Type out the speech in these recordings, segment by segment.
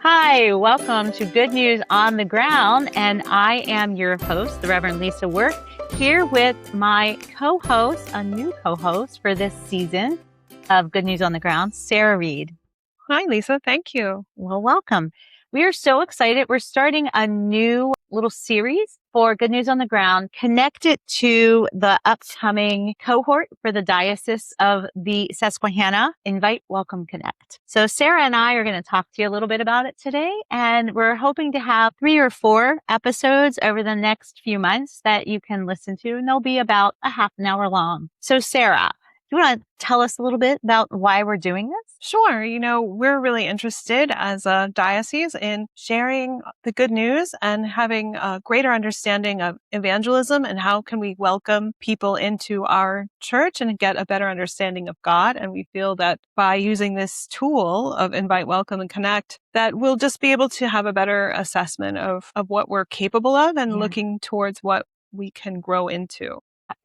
Hi, welcome to Good News on the Ground, and I am your host, the Reverend Lisa Work, here with my co-host, a new co-host for this season of Good News on the Ground, Sarah Reid. Hi, Lisa. Thank you. Well, welcome. We are so excited. We're starting a new little series for Good News on the Ground, connected to the upcoming cohort for the Diocese of the Susquehanna, Invite, Welcome, Connect. So Sarah and I are going to talk to you a little bit about it today, and we're hoping to have 3 or 4 episodes over the next few months that you can listen to, and they'll be about a half an hour long. So Sarah, do you want to tell us a little bit about why we're doing this? Sure. We're really interested as a diocese in sharing the good news and having a greater understanding of evangelism and how can we welcome people into our church and get a better understanding of God. And we feel that by using this tool of Invite, Welcome, and Connect, that we'll just be able to have a better assessment of what we're capable of and looking towards what we can grow into.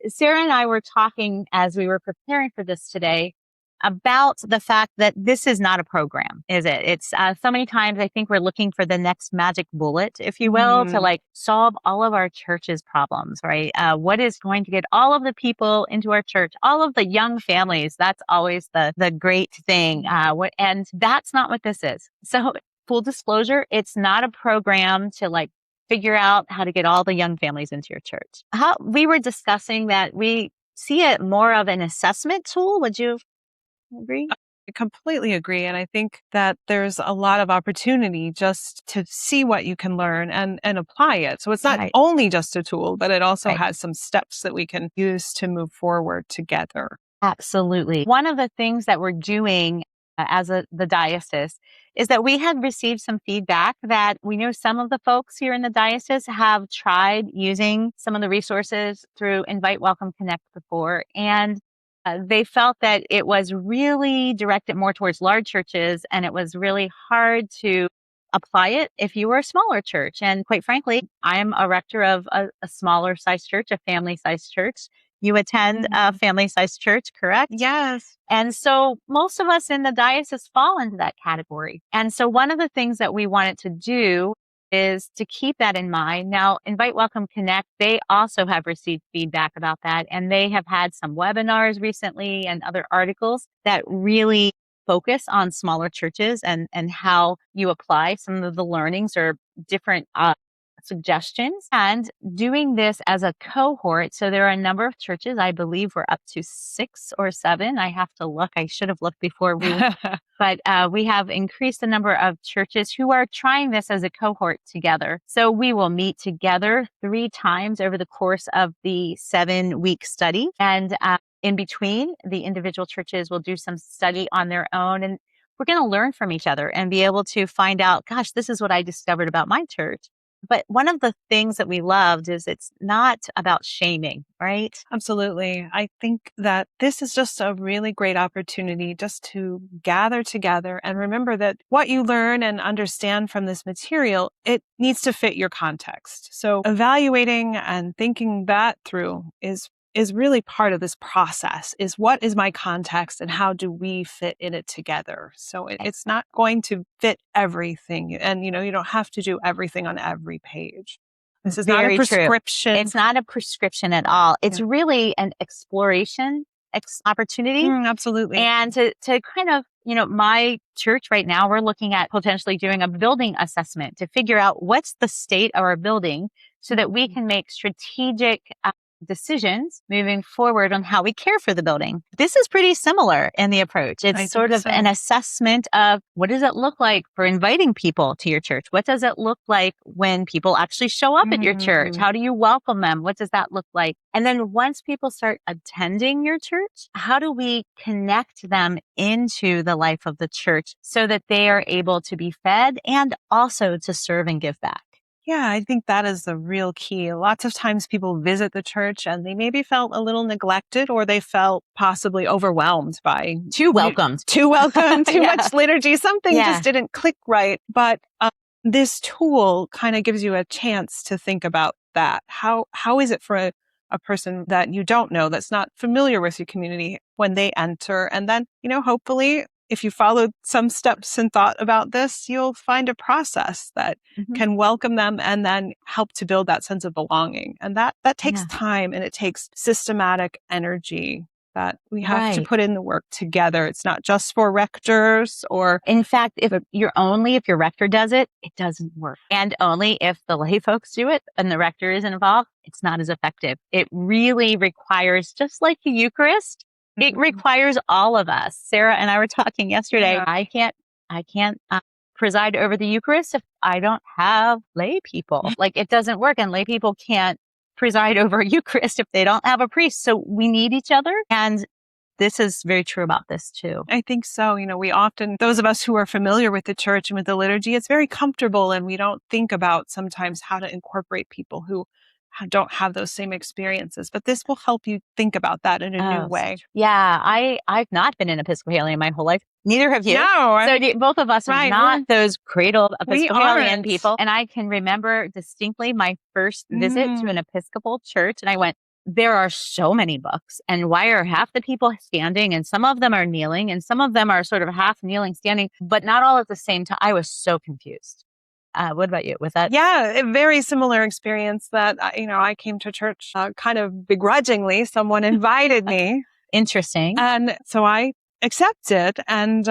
Sarah and I were talking as we were preparing for this today about the fact that this is not a program, is it? It's so many times I think we're looking for the next magic bullet, if you will, to solve all of our church's problems, right? What is going to get all of the people into our church, all of the young families? That's always the great thing. And that's not what this is. So full disclosure, it's not a program to figure out how to get all the young families into your church. We were discussing that we see it more of an assessment tool. Would you agree? I completely agree. And I think that there's a lot of opportunity just to see what you can learn and apply it. So it's not only just a tool, but it also has some steps that we can use to move forward together. Absolutely. One of the things that we're doing as the diocese is that we had received some feedback that we know some of the folks here in the diocese have tried using some of the resources through Invite, Welcome, Connect before. And they felt that it was really directed more towards large churches, and it was really hard to apply it if you were a smaller church. And quite frankly, I'm a rector of a smaller size church, a family sized church. You attend a family-sized church, correct? Yes. And so most of us in the diocese fall into that category. And so one of the things that we wanted to do is to keep that in mind. Now, Invite, Welcome, Connect, they also have received feedback about that. And they have had some webinars recently and other articles that really focus on smaller churches and how you apply some of the learnings or different suggestions, and doing this as a cohort. So there are a number of churches. I believe we're up to 6 or 7. I have to look. I should have looked before but we have increased the number of churches who are trying this as a cohort together. So we will meet together 3 times over the course of the 7-week study. And in between, the individual churches will do some study on their own. And we're going to learn from each other and be able to find out, gosh, this is what I discovered about my church. But one of the things that we loved is it's not about shaming, right? Absolutely. I think that this is just a really great opportunity just to gather together and remember that what you learn and understand from this material, it needs to fit your context. So evaluating and thinking that through is really part of this process, is what is my context and how do we fit in it together? So it's not going to fit everything. And, you don't have to do everything on every page. This is not a prescription. It's not a prescription at all. It's really an exploration opportunity. Absolutely. And to kind of, my church right now, we're looking at potentially doing a building assessment to figure out what's the state of our building so that we can make strategic decisions moving forward on how we care for the building. This is pretty similar in the approach. It's sort of an assessment of what does it look like for inviting people to your church? What does it look like when people actually show up at your church? How do you welcome them? What does that look like? And then once people start attending your church, how do we connect them into the life of the church so that they are able to be fed and also to serve and give back? Yeah, I think that is the real key. Lots of times people visit the church and they maybe felt a little neglected or they felt possibly overwhelmed by too welcomed, too much liturgy. Something just didn't click right. But this tool kind of gives you a chance to think about that. How is it for a person that you don't know, that's not familiar with your community when they enter? And then, hopefully if you followed some steps and thought about this, you'll find a process that can welcome them and then help to build that sense of belonging. And that takes time, and it takes systematic energy that we have to put in the work together. It's not just for rectors, or in fact, if your rector does it, it doesn't work. And only if the lay folks do it and the rector isn't involved, it's not as effective. It really requires, just like the Eucharist, it requires all of us. Sarah and I were talking yesterday. Yeah. I can't preside over the Eucharist if I don't have lay people. Like, it doesn't work, and lay people can't preside over a Eucharist if they don't have a priest. So we need each other. And this is very true about this too. I think so. We often, those of us who are familiar with the church and with the liturgy, it's very comfortable, and we don't think about sometimes how to incorporate people who don't have those same experiences. But this will help you think about that in a new way. Yeah, I've not been an Episcopalian my whole life. Neither have you. No. So both of us are not those cradled Episcopalian people. And I can remember distinctly my first visit to an Episcopal church, and I went, there are so many books, and why are half the people standing, and some of them are kneeling, and some of them are sort of half kneeling, standing, but not all at the same time. I was so confused. What about you with that? Yeah, a very similar experience that, I came to church kind of begrudgingly. Someone invited me. Interesting. And so I accepted and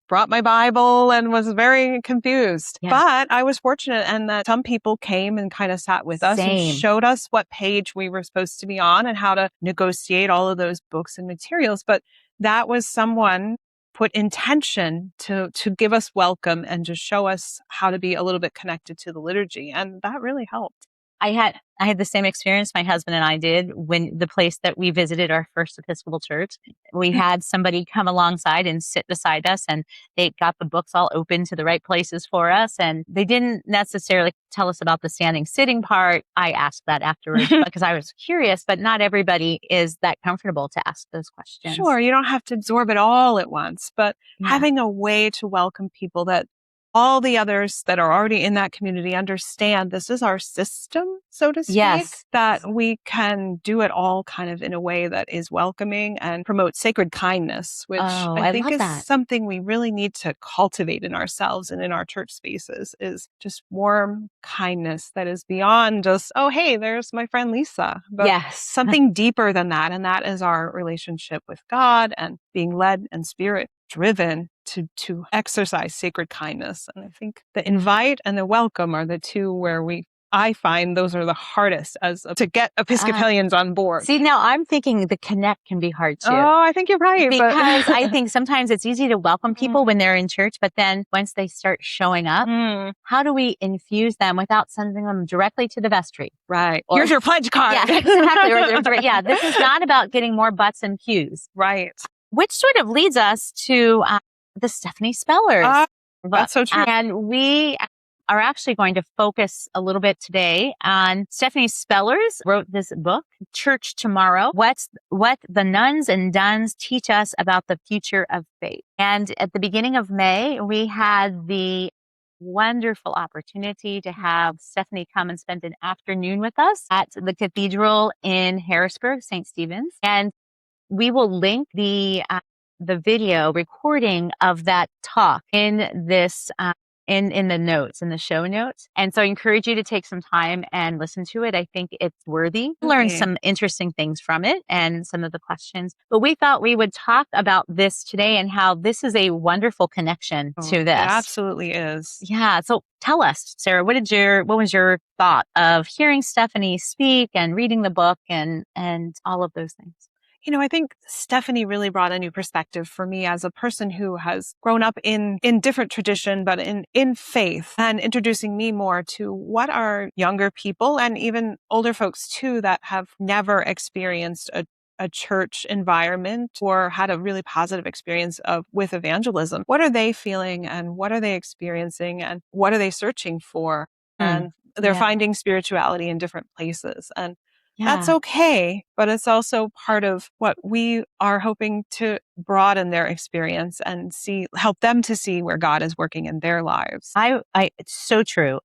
brought my Bible and was very confused. Yeah. But I was fortunate in that some people came and kind of sat with us and showed us what page we were supposed to be on and how to negotiate all of those books and materials. But that was someone put intention to give us welcome and just show us how to be a little bit connected to the liturgy. And that really helped. I had the same experience my husband and I did when the place that we visited, our first Episcopal church. We had somebody come alongside and sit beside us, and they got the books all open to the right places for us. And they didn't necessarily tell us about the standing sitting part. I asked that afterwards because I was curious, but not everybody is that comfortable to ask those questions. Sure, you don't have to absorb it all at once, but having a way to welcome people that all the others that are already in that community understand this is our system, so to speak, that we can do it all kind of in a way that is welcoming and promotes sacred kindness, which I think is something we really need to cultivate in ourselves and in our church spaces, is just warm kindness that is beyond just, oh, hey, there's my friend Lisa. But something deeper than that. And that is our relationship with God and being led and spirit driven to exercise sacred kindness. And I think the invite and the welcome are the two where I find those are the hardest to get Episcopalians on board. See, now I'm thinking the connect can be hard too. Oh, I think you're right. Because I think sometimes it's easy to welcome people when they're in church, but then once they start showing up, how do we infuse them without sending them directly to the vestry? Right. Here's your pledge card. Yeah, exactly. This is not about getting more butts and pews. Right. Which sort of leads us to the Stephanie Spellers. That's so true. And we are actually going to focus a little bit today on Stephanie Spellers wrote this book, Church Tomorrow, what the nuns and duns teach us about the future of faith. And at the beginning of May, we had the wonderful opportunity to have Stephanie come and spend an afternoon with us at the cathedral in Harrisburg, St. Stephen's. And we will link the video recording of that talk in this in the notes, in the show notes. And so I encourage you to take some time and listen to it. I think it's worthy. Learn some interesting things from it and some of the questions. But we thought we would talk about this today and how this is a wonderful connection to this. It absolutely is. Yeah. So tell us, Sarah, what was your thought of hearing Stephanie speak and reading the book and all of those things? I think Stephanie really brought a new perspective for me as a person who has grown up in different tradition, but in faith, and introducing me more to what are younger people and even older folks too that have never experienced a church environment or had a really positive experience with evangelism. What are they feeling and what are they experiencing and what are they searching for? And they're finding spirituality in different places. And that's okay, but it's also part of what we are hoping to broaden their experience and help them to see where God is working in their lives. It's so true.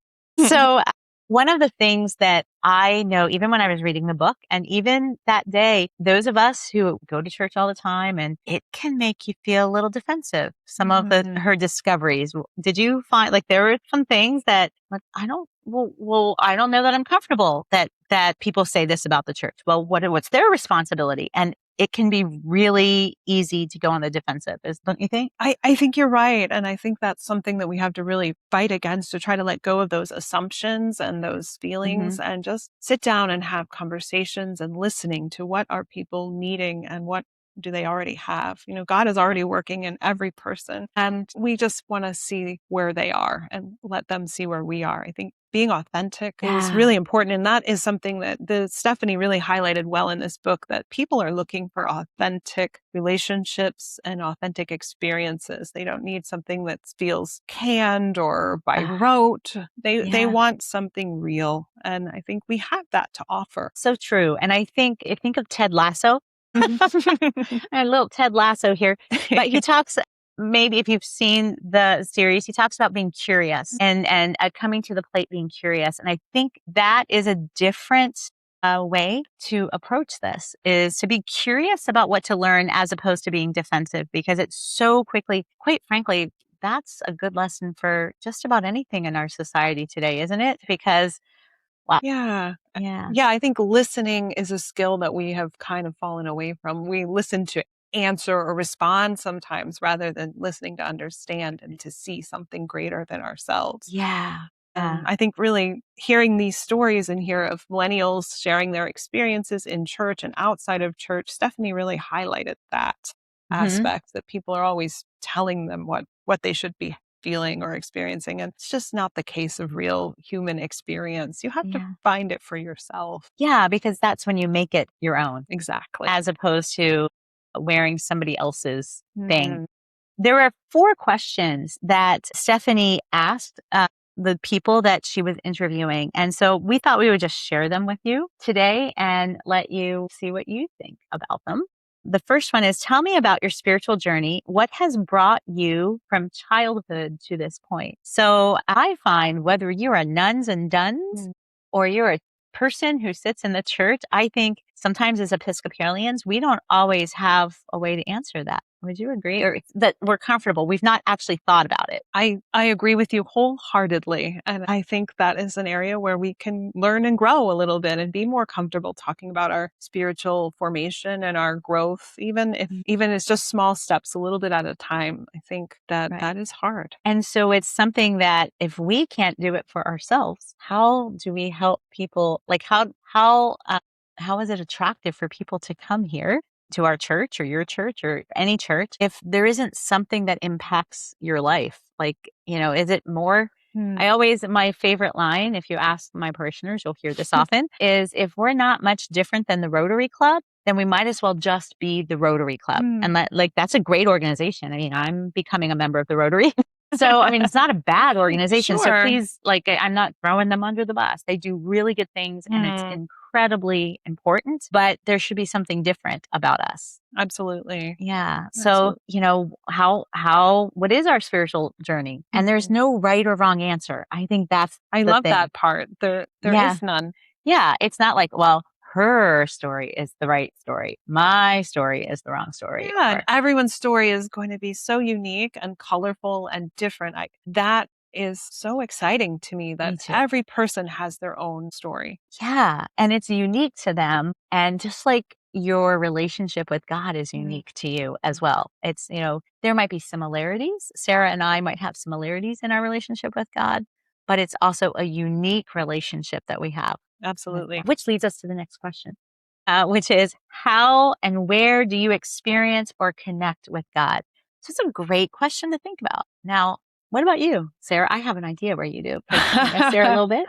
So One of the things that I know, even when I was reading the book, and even that day, those of us who go to church all the time, and it can make you feel a little defensive. Some of her discoveries. Did you find like there were some things that like I don't know that I'm comfortable that people say this about the church. Well, what's their responsibility? And it can be really easy to go on the defensive, don't you think? I think you're right. And I think that's something that we have to really fight against, to try to let go of those assumptions and those feelings and just sit down and have conversations and listening to what are people needing and what do they already have. God is already working in every person, and we just want to see where they are and let them see where we are. I think being authentic is really important. And that is something that Stephanie really highlighted well in this book, that people are looking for authentic relationships and authentic experiences. They don't need something that feels canned or by rote. They want something real. And I think we have that to offer. So true. And I think of Ted Lasso. A little Ted Lasso here, but he talks, maybe if you've seen the series, he talks about being curious and coming to the plate, being curious. And I think that is a different way to approach this, is to be curious about what to learn as opposed to being defensive, because it's so quickly, quite frankly, that's a good lesson for just about anything in our society today, isn't it? Because wow. Yeah. I think listening is a skill that we have kind of fallen away from. We listen to answer or respond sometimes rather than listening to understand and to see something greater than ourselves. And I think really hearing these stories and hear of millennials sharing their experiences in church and outside of church, Stephanie really highlighted that aspect, that people are always telling them what they should be feeling or experiencing. And it's just not the case of real human experience. You have to find it for yourself. Yeah, because that's when you make it your own. Exactly. As opposed to wearing somebody else's thing. There are 4 questions that Stephanie asked the people that she was interviewing. And so we thought we would just share them with you today and let you see what you think about them. The first one is, tell me about your spiritual journey. What has brought you from childhood to this point? So I find whether you're a nuns and duns or you're a person who sits in the church, I think sometimes as Episcopalians, we don't always have a way to answer that. Would you agree? Or that we're comfortable? We've not actually thought about it. I agree with you wholeheartedly. And I think that is an area where we can learn and grow a little bit and be more comfortable talking about our spiritual formation and our growth, even if it's just small steps, a little bit at a time. I think that that is hard. And so it's something that if we can't do it for ourselves, how do we help people? Like how is it attractive for people to come here to our church or your church or any church if there isn't something that impacts your life? Like, is it more? My favorite line, if you ask my parishioners, you'll hear this often, is if we're not much different than the Rotary Club, then we might as well just be the Rotary Club. And that's a great organization. I mean, I'm becoming a member of the Rotary. So, I mean, it's not a bad organization. So please, I'm not throwing them under the bus. They do really good things and it's incredibly important, but there should be something different about us. Absolutely. Yeah. So, what is our spiritual journey? And there's no right or wrong answer. I think I love that part. There is none. Yeah. It's not like, well, her story is the right story. My story is the wrong story. Yeah, and everyone's story is going to be so unique and colorful and different. That is so exciting to me, that every person has their own story. Yeah, and it's unique to them. And just like your relationship with God is unique to you as well. It's, there might be similarities. Sarah and I might have similarities in our relationship with God, but it's also a unique relationship that we have. Absolutely. Which leads us to the next question, which is, how and where do you experience or connect with God? So it's a great question to think about. Now, what about you, Sarah? I have an idea where you do. Sarah, a little bit.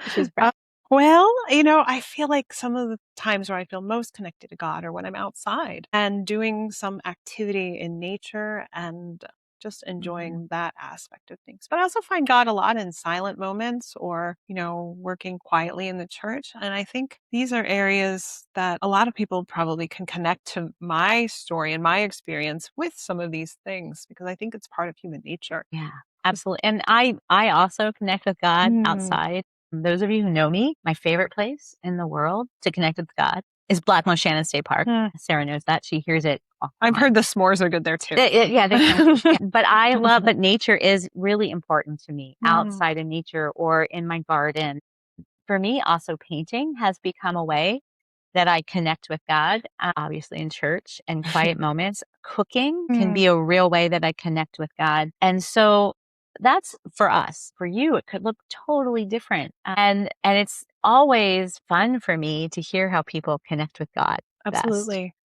Well, I feel like some of the times where I feel most connected to God are when I'm outside and doing some activity in nature and just enjoying that aspect of things. But I also find God a lot in silent moments or, working quietly in the church. And I think these are areas that a lot of people probably can connect to my story and my experience with some of these things, because I think it's part of human nature. Yeah, absolutely. And I also connect with God outside. Those of you who know me, my favorite place in the world to connect with God is Black Shannon State Park. Sarah knows that. She hears it all the I've time. heard the s'mores are good there too. Yeah, they can. Yeah. But I love, but nature is really important to me outside in nature or in my garden. For me, also painting has become a way that I connect with God, obviously in church and quiet moments. Cooking can be a real way that I connect with God. And so that's for us. For you, it could look totally different. And it's always fun for me to hear how people connect with God best. Absolutely.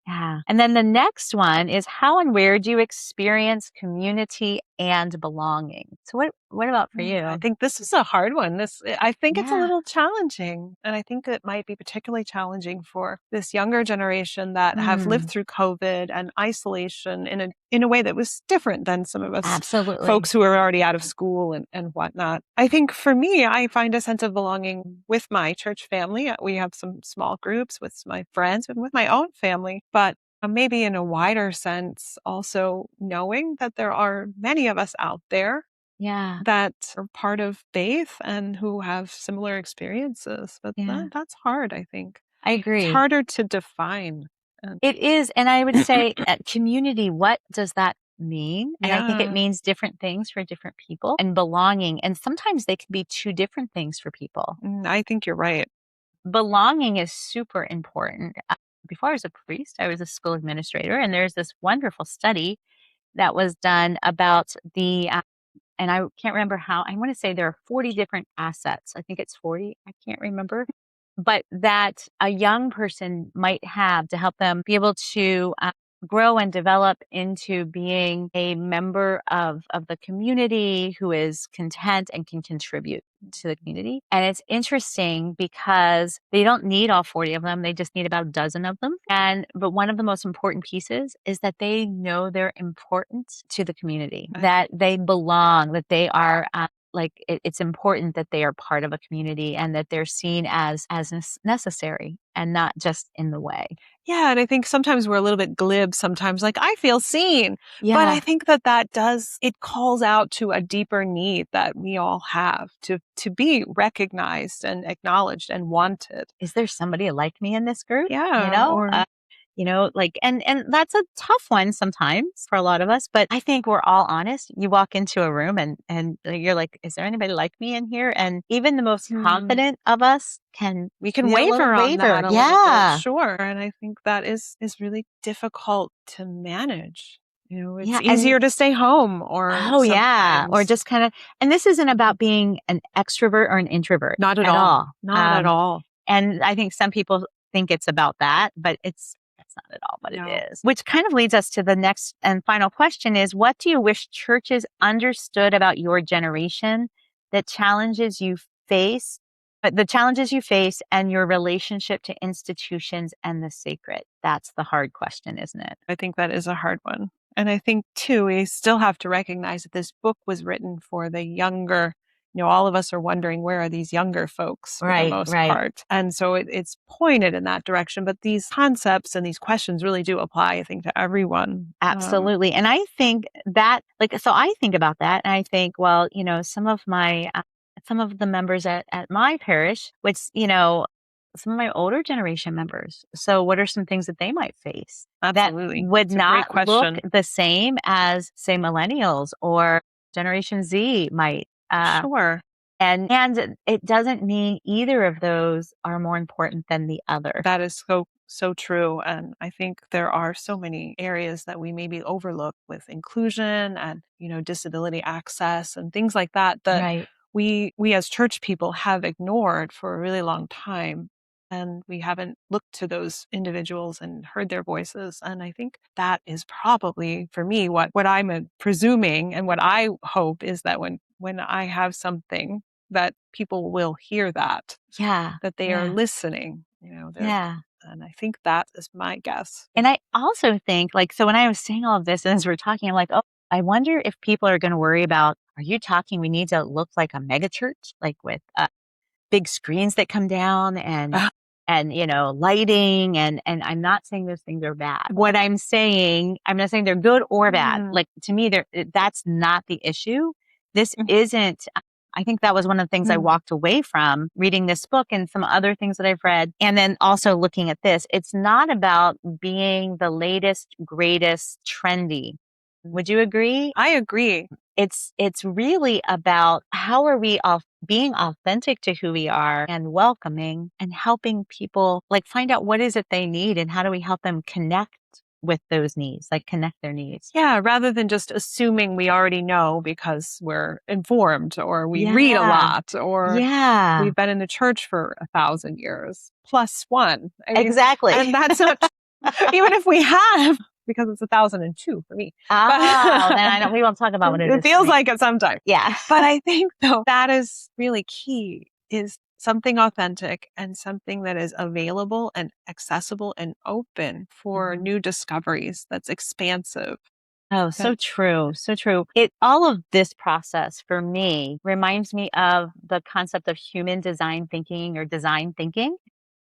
Yeah. And then the next one is how and where do you experience community and belonging? So what about for you? I think this is a hard one. I think it's a Yeah. little challenging. And I think it might be particularly challenging for this younger generation that have lived through COVID and isolation in a way that was different than some of us Absolutely. folks who are already out of school and whatnot. I think for me, I find a sense of belonging with my church family. We have some small groups with my friends and with my own family, but maybe in a wider sense, also knowing that there are many of us out there Yeah. that are part of faith and who have similar experiences. But that's hard, I think. I agree. It's harder to define. It is. And I would say community, what does that mean? And I think it means different things for different people, and belonging. And sometimes they can be two different things for people. I think you're right. Belonging is super important. Before I was a priest, I was a school administrator, and there's this wonderful study that was done about and I can't remember how, I want to say there are 40 different assets. I think it's 40. I can't remember. But that a young person might have to help them be able to grow and develop into being a member of the community who is content and can contribute to the community. And it's interesting because they don't need all 40 of them. They just need about a dozen of them. But one of the most important pieces is that they know they're important to the community, that they belong, that they are it's important that they are part of a community and that they're seen as necessary and not just in the way. Yeah. And I think sometimes we're a little bit glib sometimes, like, I feel seen. Yeah. But I think it calls out to a deeper need that we all have to be recognized and acknowledged and wanted. Is there somebody like me in this group? Yeah. And that's a tough one sometimes for a lot of us, but I think we're all honest. You walk into a room and you're like, is there anybody like me in here? And even the most confident of us we can waver on that a little bit. Sure. And I think that is really difficult to manage. It's easier to stay home or or just kind of, and this isn't about being an extrovert or an introvert. Not at all. Not at all. And I think some people think it's about that, but that's not at all what it is. Which kind of leads us to the next and final question is, what do you wish churches understood about your generation the challenges you face and your relationship to institutions and the sacred? That's the hard question, isn't it? I think that is a hard one. And I think, too, we still have to recognize that this book was written for the younger. All of us are wondering, where are these younger folks for the most part? And so it's pointed in that direction. But these concepts and these questions really do apply, I think, to everyone. Absolutely. And I think that, so I think about that and I think, well, some of the members at my parish, which, some of my older generation members. So what are some things that they might face Absolutely. that would not look the same as, say, millennials or Generation Z might? Sure. And it doesn't mean either of those are more important than the other. That is so true. And I think there are so many areas that we maybe overlook with inclusion and, disability access and things like that, we as church people have ignored for a really long time. And we haven't looked to those individuals and heard their voices. And I think that is probably, for me, what I'm presuming and what I hope is that when I have something, that people will hear that. Yeah. That they are listening. And I think that is my guess. And I also think, so when I was saying all of this, and as we're talking, I'm like, oh, I wonder if people are going to worry about, are you talking we need to look like a mega church, like with big screens that come down and lighting and I'm not saying those things are bad. What I'm not saying they're good or bad. Like, to me, that's not the issue. This isn't, I think that was one of the things I walked away from reading this book and some other things that I've read. And then also looking at this, it's not about being the latest, greatest, trendy. Would you agree? I agree. It's really about how are we being authentic to who we are and welcoming and helping people like find out what is it they need and how do we help them connect with those needs, like connect their needs. Yeah, rather than just assuming we already know because we're informed or we read a lot or we've been in the church for 1,000 years plus one. I mean, exactly. And that's not, even if we have, because it's 1,002 for me. Then we won't talk about what it is. It feels like it sometimes. Yeah. But I think though that is really key, is something authentic and something that is available and accessible and open for new discoveries, that's expansive. Oh, so true. So true. All of this process for me reminds me of the concept of human design thinking or design thinking.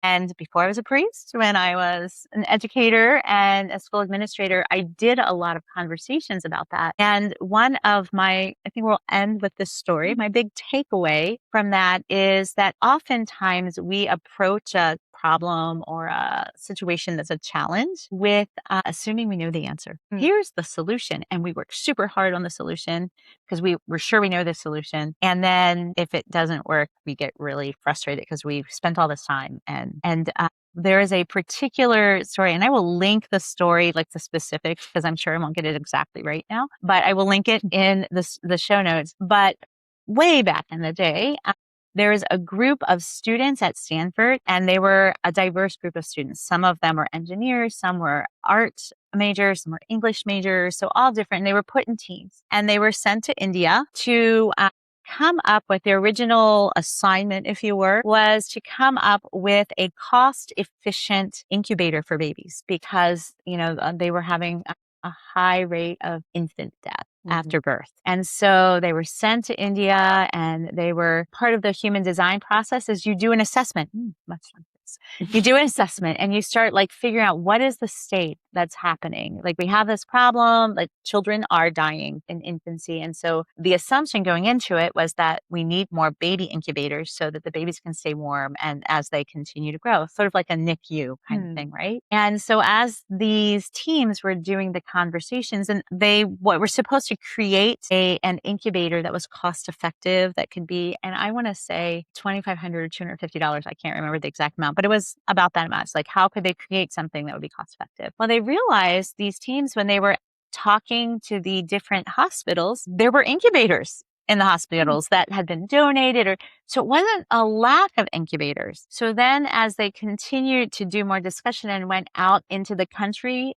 And before I was a priest, when I was an educator and a school administrator, I did a lot of conversations about that. And one of I think we'll end with this story. My big takeaway from that is that oftentimes we approach a problem or a situation that's a challenge with assuming we know the answer. Here's the solution. And we work super hard on the solution because we're sure we know the solution. And then if it doesn't work, we get really frustrated because we've spent all this time. And there is a particular story, and I will link the story, like the specifics, because I'm sure I won't get it exactly right now, but I will link it in the show notes. But way back in the day, there was a group of students at Stanford, and they were a diverse group of students. Some of them were engineers, some were art majors, some were English majors, so all different. They were put in teams, and they were sent to India to come up with the original assignment, if you were, was to come up with a cost-efficient incubator for babies because, they were having a high rate of infant death after birth. And so they were sent to India, and they were part of the human design process is you do an assessment. Much like this. You do an assessment and you start like figuring out what is the state that's happening. Like we have this problem, like children are dying in infancy. And so the assumption going into it was that we need more baby incubators so that the babies can stay warm and as they continue to grow, sort of like a NICU kind of thing, right? And so as these teams were doing the conversations and they were supposed to create an incubator that was cost effective, that could be, and I want to say $2,500 or $250. I can't remember the exact amount, but it was about that much. Like how could they create something that would be cost effective? Well, they realized these teams, when they were talking to the different hospitals, there were incubators in the hospitals that had been donated, so it wasn't a lack of incubators. So then as they continued to do more discussion and went out into the country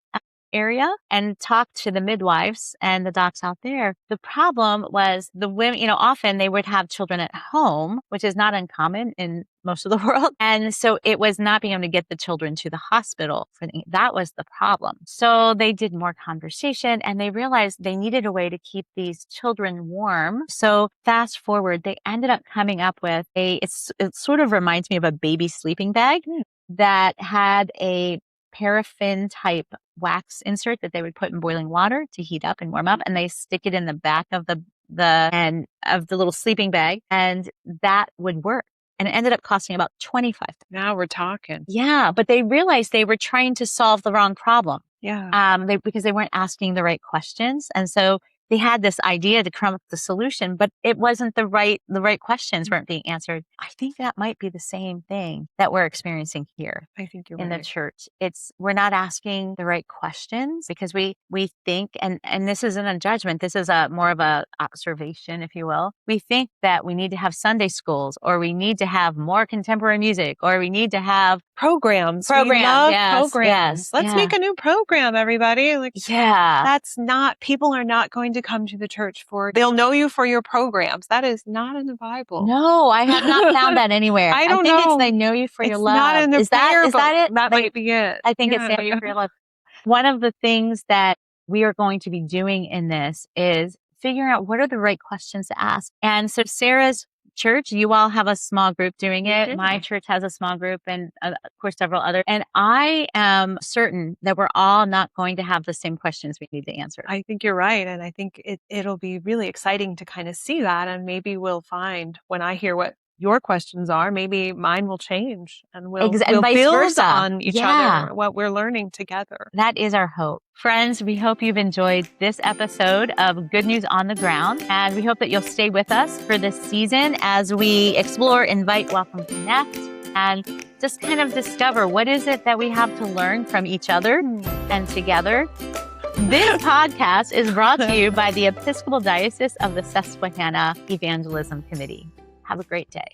area and talked to the midwives and the docs out there, the problem was the women, often they would have children at home, which is not uncommon in most of the world. And so it was not being able to get the children to the hospital. That was the problem. So they did more conversation and they realized they needed a way to keep these children warm. So fast forward, they ended up coming up with it sort of reminds me of a baby sleeping bag that had a paraffin type wax insert that they would put in boiling water to heat up and warm up, and they stick it in the back of the end of the little sleeping bag, and that would work. And it ended up costing about $25. Now we're talking. Yeah, but they realized they were trying to solve the wrong problem. Yeah. Because they weren't asking the right questions, and so they had this idea to come up with the solution, but it wasn't the right questions weren't being answered. I think that might be the same thing that we're experiencing here. I think you're in right. the church. We're not asking the right questions because we think, and this isn't a judgment. This is more of a observation, if you will. We think that we need to have Sunday schools, or we need to have more contemporary music, or we need to have programs. We love programs. Yes, Let's make a new program, everybody. That's not, people are not going to come to the church they'll know you for your programs. That is not in the Bible. No, I have not found that anywhere. I think know. it's they know you for your love. Not in the is that it? That might be it. I think it's know you for your love. One of the things that we are going to be doing in this is figuring out what are the right questions to ask. And so Sarah's church, you all have a small group doing it. do. My church has a small group and of course several others. And I am certain that we're all not going to have the same questions we need to answer. I think you're right. And I think it'll be really exciting to kind of see that. And maybe we'll find when I hear what your questions are, maybe mine will change and we'll vice build versa. on each other, what we're learning together. That is our hope. Friends, we hope you've enjoyed this episode of Good News on the Ground, and we hope that you'll stay with us for this season as we explore, invite, welcome, connect, and just kind of discover what is it that we have to learn from each other and together. This podcast is brought to you by the Episcopal Diocese of the Susquehanna Evangelism Committee. Have a great day.